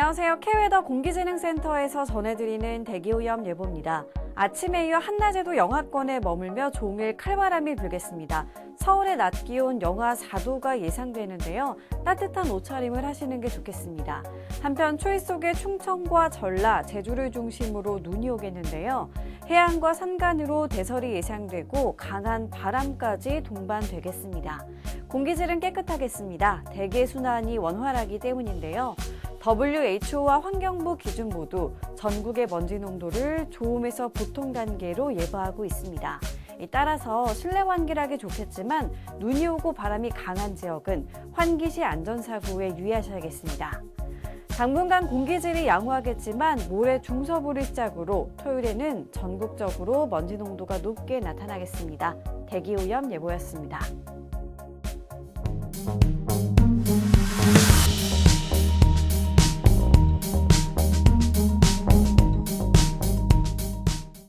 안녕하세요. K웨더 공기진흥센터에서 전해드리는 대기오염 예보입니다. 아침에 이어 한낮에도 영하권에 머물며 종일 칼바람이 불겠습니다. 서울의 낮 기온 영하 4도가 예상되는데요. 따뜻한 옷차림을 하시는 게 좋겠습니다. 한편 추위 속에 충청과 전라, 제주를 중심으로 눈이 오겠는데요. 해안과 산간으로 대설이 예상되고 강한 바람까지 동반되겠습니다. 공기질은 깨끗하겠습니다. 대기순환이 원활하기 때문인데요. WHO와 환경부 기준 모두 전국의 먼지 농도를 좋음에서 보통 단계로 예보하고 있습니다. 따라서 실내 환기라기 좋겠지만 눈이 오고 바람이 강한 지역은 환기 시 안전사고에 유의하셔야겠습니다. 당분간 공기질이 양호하겠지만 모레 중서부를 시작으로 토요일에는 전국적으로 먼지 농도가 높게 나타나겠습니다. 대기오염 예보였습니다.